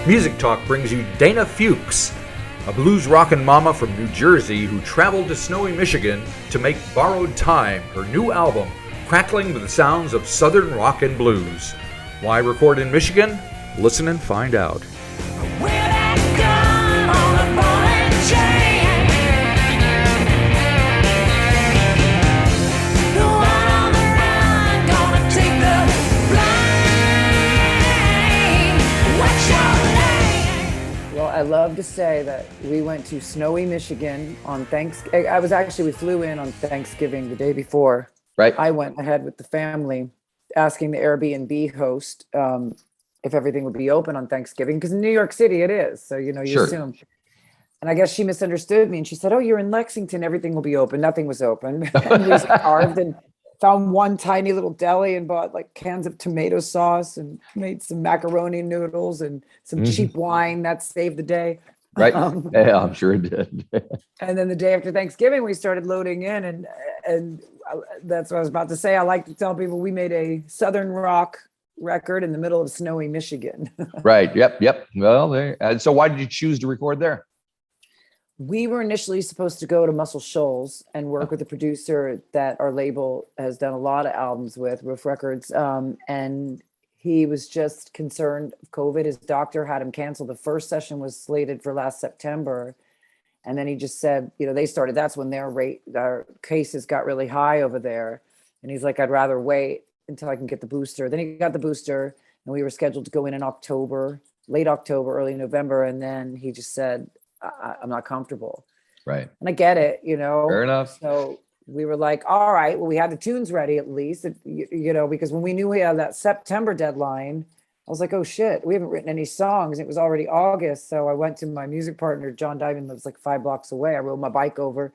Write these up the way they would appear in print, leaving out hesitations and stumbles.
Music Talk brings you Dana Fuchs, a blues rockin' mama from New Jersey who traveled to snowy Michigan to make Borrowed Time, her new album, crackling with the sounds of Southern rock and blues. Why record in Michigan? Listen and find out. I love to say that we went to snowy Michigan on Thanksgiving. We flew in on Thanksgiving the day before. Right. I went ahead with the family asking the Airbnb host if everything would be open on Thanksgiving, because in New York City it is. So, you Sure. assume. And I guess she misunderstood me and she said, "Oh, you're in Lexington. Everything will be open." Nothing was open. And we carved and found one tiny little deli and bought like cans of tomato sauce and made some macaroni noodles and some cheap wine. That saved the day. Right. Yeah, I'm sure it did. And then the day after Thanksgiving, we started loading in, and that's what I was about to say. I like to tell people we made a Southern rock record in the middle of snowy Michigan. Right. Yep. Well, so why did you choose to record there? We were initially supposed to go to Muscle Shoals and work with a producer that our label has done a lot of albums with, Roof Records. And he was just concerned of COVID. His doctor had him cancel. The first session was slated for last September. And then he just said, that's when their cases got really high over there. And he's like, I'd rather wait until I can get the booster. Then he got the booster and we were scheduled to go in October, late October, early November. And then he just said, I'm not comfortable. Right. And I get it, Fair enough. So we were like, all right, well, we had the tunes ready at least, because when we knew we had that September deadline, I was like, oh shit, we haven't written any songs. It was already August. So I went to my music partner, John Diamond, lives like 5 blocks away. I rode my bike over.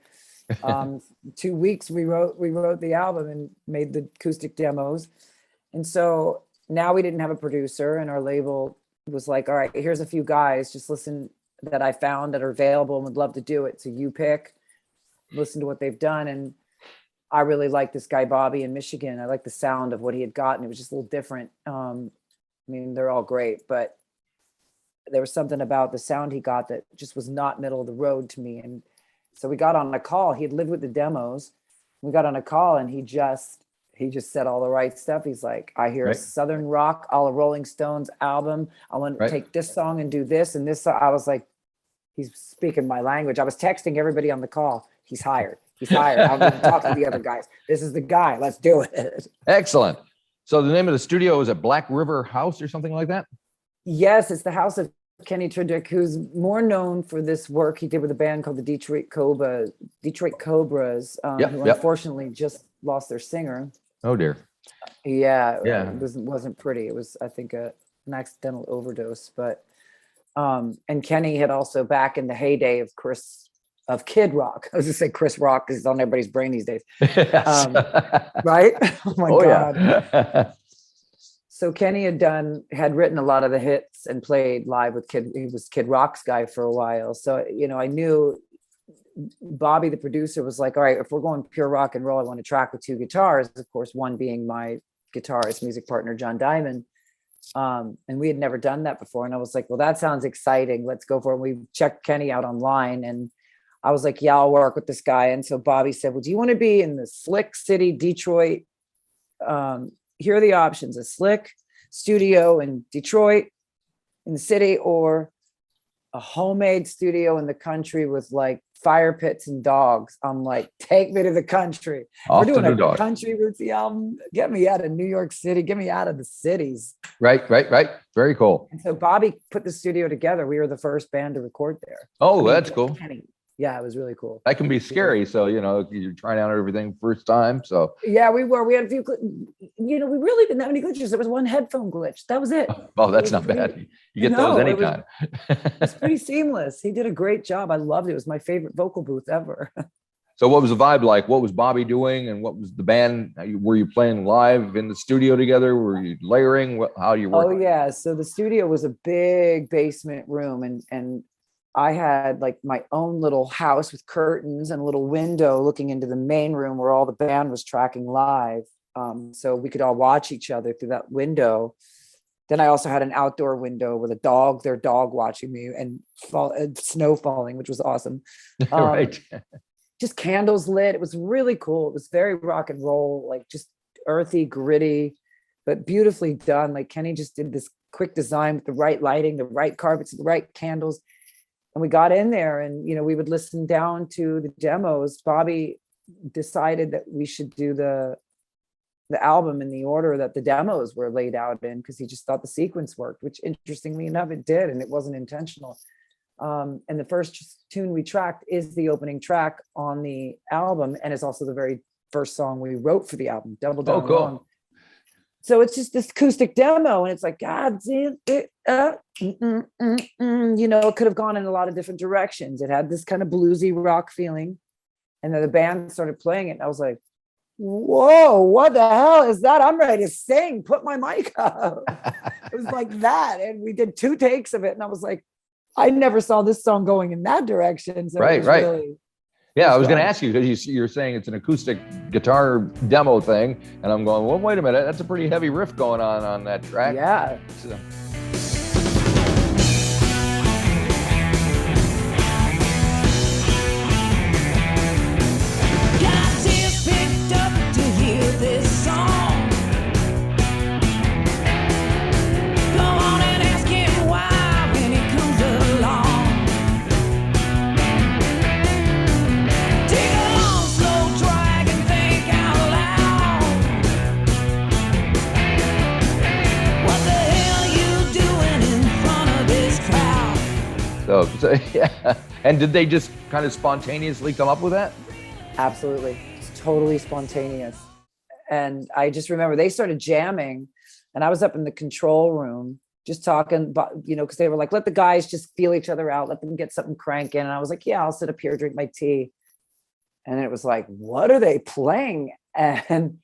2 weeks, we wrote the album and made the acoustic demos. And so now we didn't have a producer, and our label was like, all right, here's a few guys, just listen, that I found that are available and would love to do it. So you pick, listen to what they've done. And I really like this guy, Bobby, in Michigan. I like the sound of what he had gotten. It was just a little different. They're all great, but there was something about the sound he got that just was not middle of the road to me. And so we got on a call. He had lived with the demos. We got on a call and he just said all the right stuff. He's like, I hear a Southern rock, a la Rolling Stones album. I want to take this song and do this and this. I was like, he's speaking my language. I was texting everybody on the call. He's hired. I'm going to talk to the other guys. This is the guy. Let's do it. Excellent. So the name of the studio is Black River House or something like that? Yes, it's the house of Kenny Tridick, who's more known for this work he did with a band called the Detroit Cobras, who unfortunately just lost their singer. Oh dear. Yeah. It wasn't pretty. It was, I think, an accidental overdose. But and Kenny had also, back in the heyday of Kid Rock. I was gonna say Chris Rock because it's on everybody's brain these days. Right? Oh my God. Yeah. So Kenny had written a lot of the hits and played live with Kid. He was Kid Rock's guy for a while. So, I knew Bobby, the producer, was like, all right, if we're going pure rock and roll, I want a track with 2 guitars, of course, one being my guitarist, music partner, John Diamond. And we had never done that before. And I was like, well, that sounds exciting. Let's go for it. And we checked Kenny out online and I was like, yeah, I'll work with this guy. And so Bobby said, well, do you want to be in the Slick City, Detroit? Here are the options: a Slick studio in Detroit, in the city, or a homemade studio in the country with like fire pits and dogs. I'm like, take me to the country. We're doing a country rootsy album. Get me out of New York City. Get me out of the cities. Right. Very cool. And so Bobby put the studio together. We were the first band to record there. Oh, that's cool. Kenny. Yeah, it was really cool. That can be scary. So, you're trying out everything first time. So yeah, we had a few, we really didn't have any glitches. There was one headphone glitch. That was it. Oh, that's not bad. You get those anytime. It's pretty seamless. He did a great job. I loved it. It was my favorite vocal booth ever. So what was the vibe like? What was Bobby doing? And what was the band? Were you playing live in the studio together? Were you layering? How do you work? Oh yeah. So the studio was a big basement room and I had like my own little house with curtains and a little window looking into the main room where all the band was tracking live. So we could all watch each other through that window. Then I also had an outdoor window with their dog watching me, and snow falling, which was awesome. Right. Just candles lit. It was really cool. It was very rock and roll, like just earthy, gritty, but beautifully done. Like Kenny just did this quick design with the right lighting, the right carpets, the right candles. And we got in there and, we would listen down to the demos. Bobby decided that we should do the album in the order that the demos were laid out in, because he just thought the sequence worked, which interestingly enough, it did. And it wasn't intentional. And the first tune we tracked is the opening track on the album. And it's also the very first song we wrote for the album, Double Down. Oh, cool. Wrong. So it's just this acoustic demo, and it's like, God damn it. It could have gone in a lot of different directions. It had this kind of bluesy rock feeling. And then the band started playing it. And I was like, whoa, what the hell is that? I'm ready to sing. Put my mic up. It was like that. And we did 2 takes of it. And I was like, I never saw this song going in that direction. So right. Really, yeah, I was going to ask you, because you're saying it's an acoustic guitar demo thing. And I'm going, well, wait a minute. That's a pretty heavy riff going on that track. Yeah. So. So yeah. And did they just kind of spontaneously come up with that? Absolutely. It's totally spontaneous. And I just remember they started jamming, and I was up in the control room just talking, but because they were like, let the guys just feel each other out, let them get something cranking. And I was like, yeah, I'll sit up here, drink my tea. And it was like, what are they playing? And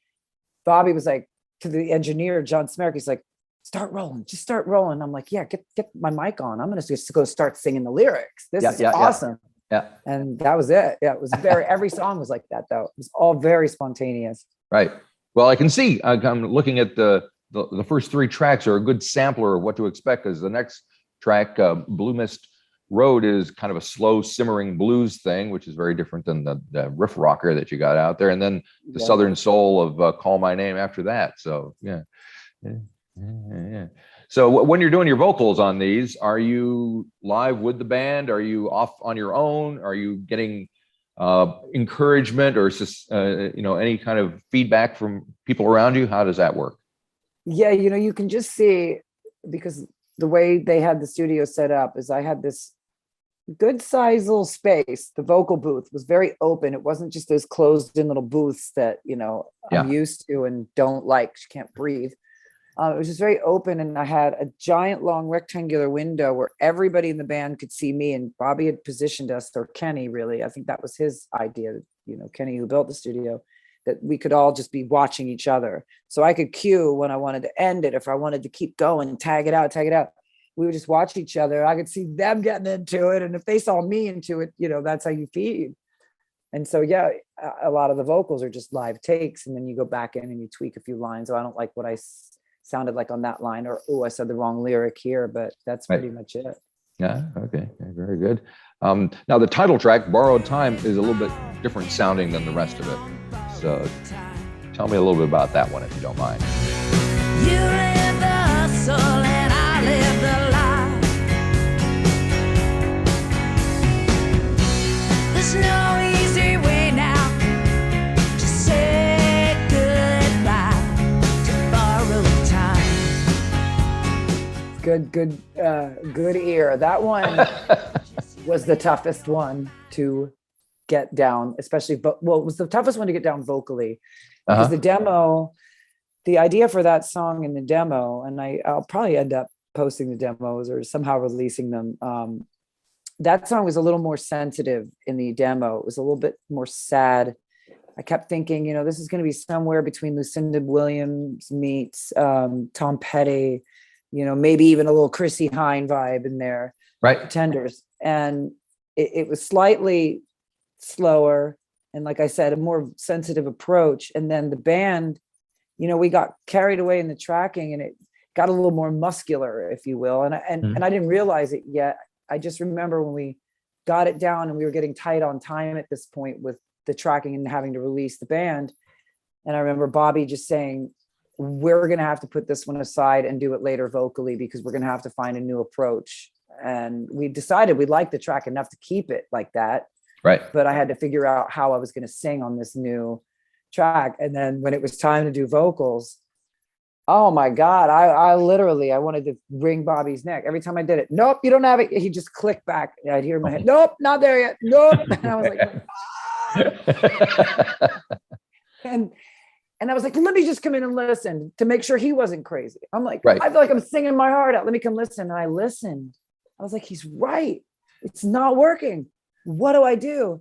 Bobby was like, to the engineer, John Smerrick, he's like, start rolling, just start rolling. I'm like, yeah, get my mic on. I'm going to just go start singing the lyrics. This is awesome. Yeah. And that was it. Yeah, it was every song was like that though. It was all very spontaneous. Right. Well, I can see, I'm looking at the first 3 tracks are a good sampler of what to expect, because the next track, Blue Mist Road, is kind of a slow simmering blues thing, which is very different than the riff rocker that you got out there. And then the Southern soul of Call My Name after that. So yeah. So when you're doing your vocals on these, are you live with the band? Are you off on your own? Are you getting encouragement or any kind of feedback from people around you? How does that work? Yeah, you can just see, because the way they had the studio set up is I had this good sized little space. The vocal booth was very open. It wasn't just those closed in little booths that I'm used to and don't like. You can't breathe. It was just very open, and I had a giant long rectangular window where everybody in the band could see me, and Bobby had positioned us, or Kenny really, I think that was his idea, Kenny who built the studio, that we could all just be watching each other. So I could cue when I wanted to end it, if I wanted to keep going, tag it out. We would just watch each other. I could see them getting into it, and if they saw me into it, that's how you feed. And so, yeah, a lot of the vocals are just live takes, and then you go back in and you tweak a few lines. So I don't like what I sounded like on that line, or I said the wrong lyric here, but that's pretty much it. Yeah. Okay. Very good. Now the title track, Borrowed Time, is a little bit different sounding than the rest of it. So tell me a little bit about that one, if you don't mind. You live the hustle and I live the lie. There's no easy way now. Good ear. That one was the toughest one to get down, especially, it was the toughest one to get down vocally, because the demo, the idea for that song in the demo, and I'll probably end up posting the demos or somehow releasing them. That song was a little more sensitive in the demo. It was a little bit more sad. I kept thinking, this is going to be somewhere between Lucinda Williams meets Tom Petty, maybe even a little Chrissy Hine vibe in there. Right. Pretenders. And it was slightly slower. And like I said, a more sensitive approach. And then the band, we got carried away in the tracking, and got a little more muscular, if you will. And I didn't realize it yet. I just remember when we got it down and we were getting tight on time at this point with the tracking and having to release the band. And I remember Bobby just saying, we're going to have to put this one aside and do it later vocally, because we're going to have to find a new approach. And we decided we liked the track enough to keep it like that. Right. But I had to figure out how I was going to sing on this new track. And then when it was time to do vocals, oh my God, I literally, I wanted to wring Bobby's neck. Every time I did it, nope, you don't have it. He just clicked back. I'd hear in my head, nope, not there yet. Nope. And I was like, ah. And I was like, let me just come in and listen to make sure he wasn't crazy. I'm like, right. I feel like I'm singing my heart out. Let me come listen. And I listened. I was like, he's right. It's not working. What do I do?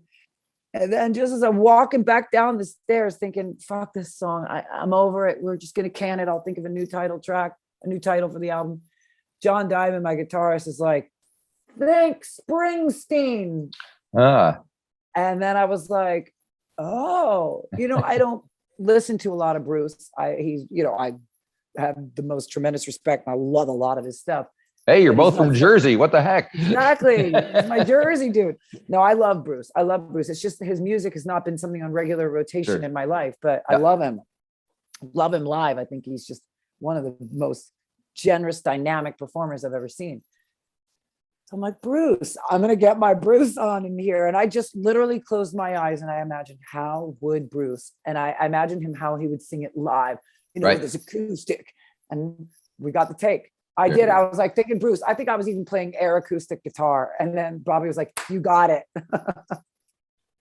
And then just as I'm walking back down the stairs thinking, fuck this song. I'm over it. We're just going to can it. I'll think of a new title track, a new title for the album. John Diamond, my guitarist, is like, think Springsteen. And then I was like, oh, I don't listen to a lot of Bruce. I have the most tremendous respect. And I love a lot of his stuff. Hey, you're both from Jersey. What the heck? Exactly. He's my Jersey dude. No, I love Bruce. It's just his music has not been something on regular rotation in my life, but I love him. Love him live. I think he's just one of the most generous, dynamic performers I've ever seen. So I'm like, Bruce, I'm going to get my Bruce on in here. And I just literally closed my eyes and I imagined how would Bruce, and I imagined him how he would sing it live, with his acoustic. And we got the take. I did. I was like thinking, Bruce, I think I was even playing air acoustic guitar. And then Bobby was like, you got it.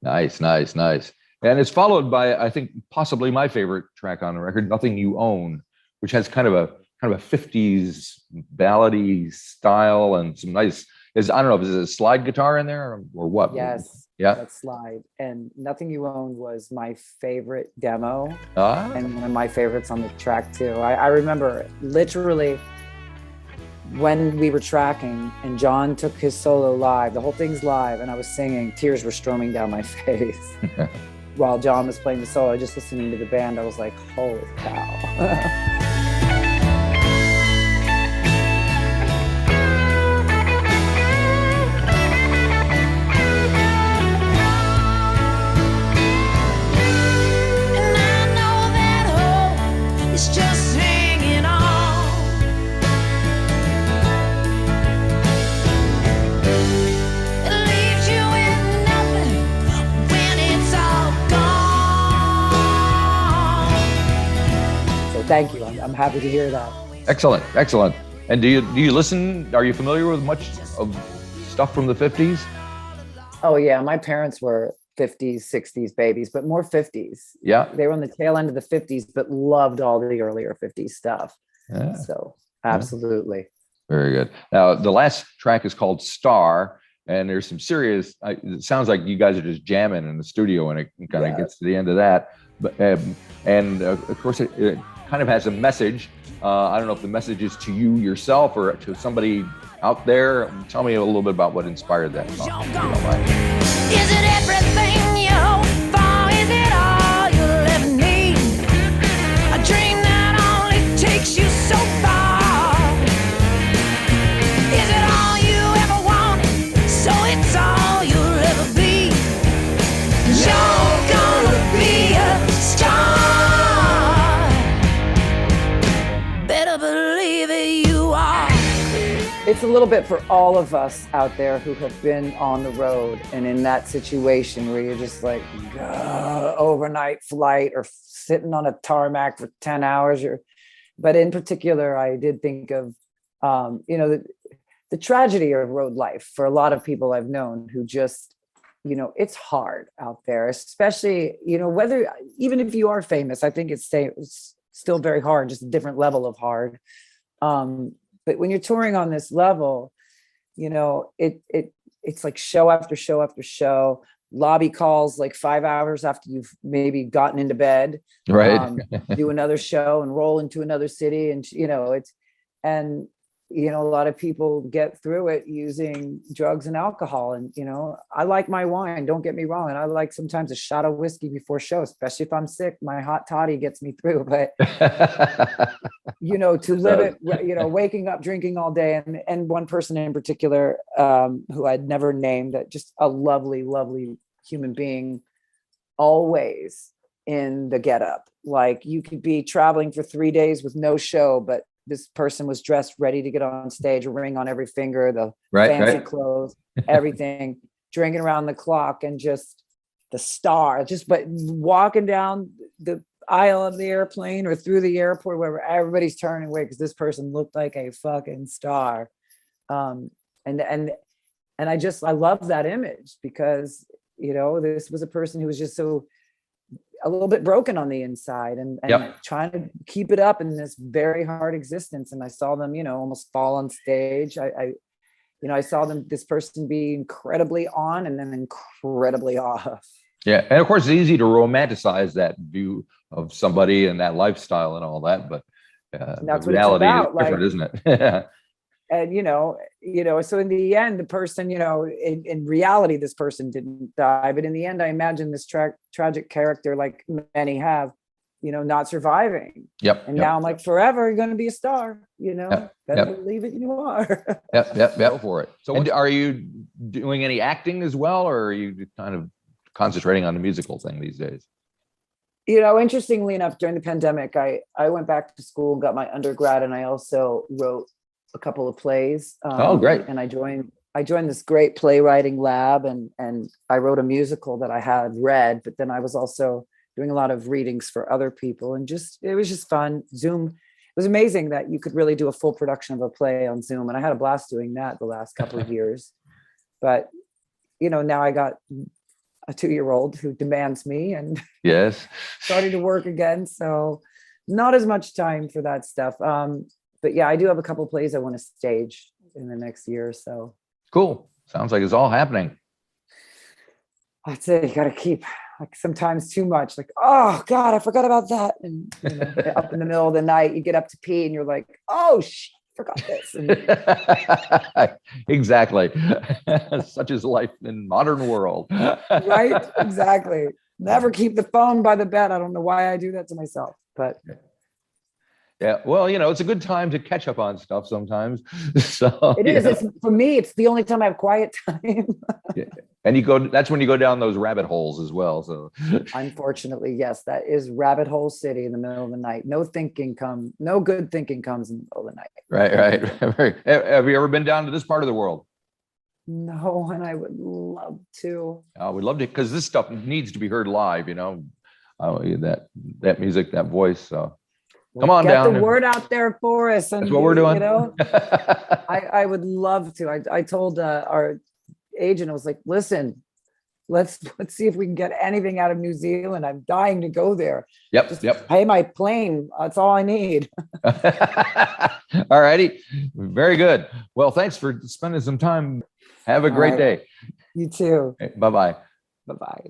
Nice. And it's followed by, I think, possibly my favorite track on the record, Nothing You Own, which has kind of a 50s ballady style and some nice, I don't know if it's a slide guitar in there or what. Yes. Yeah. That slide. And Nothing You Own was my favorite demo. And one of my favorites on the track too. I remember literally when we were tracking and John took his solo live, the whole thing's live, and I was singing, tears were stroming down my face while John was playing the solo. Just listening to the band, I was like, holy cow. Thank you. I'm happy to hear that. Excellent. And do you listen? Are you familiar with much of stuff from the 50s? Oh yeah, my parents were 50s, 60s babies, but more 50s. Yeah. They were on the tail end of the 50s, but loved all the earlier 50s stuff. Yeah. So absolutely. Very good. Now the last track is called Star, and there's some serious. It sounds like you guys are just jamming in the studio when it kind of gets to the end of that. But and of course it kind of has a message. I don't know if the message is to you yourself or to somebody out there. Tell me a little bit about what inspired that song. Is it everything you hope for? Is it all you'll ever need? A dream that only takes you so far. Is it all you ever wanted? So it's all you'll ever be. You're gonna be a star. Better believe it, you are. It's a little bit for all of us out there who have been on the road and in that situation where you're just like overnight flight or sitting on a tarmac for 10 hours. But in particular, I did think of, the tragedy of road life for a lot of people I've known who just, it's hard out there, especially, whether, even if you are famous, I think it's still very hard, just a different level of hard. But when you're touring on this level, it's like show after show after show, lobby calls like 5 hours after you've maybe gotten into bed, right? Do another show and roll into another city. And, you know, a lot of people get through it using drugs and alcohol. And, you know, I like my wine, don't get me wrong. And I like sometimes a shot of whiskey before show, especially if I'm sick. My hot toddy gets me through. But, you know, to live it, you know, waking up, drinking all day. And one person in particular, who I'd never named, that just a lovely, lovely human being, always in the get up. Like, you could be traveling for 3 days with no show, but this person was dressed ready to get on stage, a ring on every finger, the fancy clothes, everything, drinking around the clock, and just the star, but walking down the aisle of the airplane or through the airport, wherever, everybody's turning away because this person looked like a fucking star. And I love that image, because, you know, this was a person who was just so a little bit broken on the inside and trying to keep it up in this very hard existence. And I saw them, you know, almost fall on stage. I saw this person be incredibly on and then incredibly off. Yeah. And of course, it's easy to romanticize that view of somebody and that lifestyle and all that, but that's the reality what it's about, is different, isn't it? And, you know, so in the end, the person, you know, in reality, this person didn't die. But in the end, I imagine this tragic character, like many have, you know, not surviving. Yep. And now I'm like, forever, you're going to be a star, you know, better believe it, you are. Yep. Go for it. So are you doing any acting as well, or are you kind of concentrating on the musical thing these days? You know, interestingly enough, during the pandemic, I went back to school and got my undergrad, and I also wrote a couple of plays. Oh, great. And I joined this great playwriting lab, and I wrote a musical that I had read, but then I was also doing a lot of readings for other people, and it was just fun. Zoom, it was amazing that you could really do a full production of a play on Zoom. And I had a blast doing that the last couple of years. But, you know, now I got a 2-year-old who demands me, and yes, starting to work again. So not as much time for that stuff. But yeah, I do have a couple of plays I want to stage in the next year or so. Cool. Sounds like it's all happening. That's it. You got to keep, like, sometimes too much, like, oh God, I forgot about that. And, you know, up in the middle of the night, you get up to pee and you're like, oh shit, forgot this. And, exactly. Such is life in modern world. Right? Exactly. Never keep the phone by the bed. I don't know why I do that to myself, but yeah, well, you know, it's a good time to catch up on stuff sometimes. So it is. It's, for me, it's the only time I have quiet time. Yeah. And that's when you go down those rabbit holes as well. So unfortunately, yes, that is rabbit hole city in the middle of the night. No good thinking comes in the middle of the night. Right. Have you ever been down to this part of the world? No, and I would love to. We'd love to, because this stuff needs to be heard live, you know, that music, that voice. So come on down. Get the word out there for us. And that's what we're doing. You know, I would love to. I told our agent, I was like, listen, let's see if we can get anything out of New Zealand. I'm dying to go there. Yep. Pay my plane. That's all I need. All righty. Very good. Well, thanks for spending some time. Have a great day. You too. Bye-bye. Bye-bye.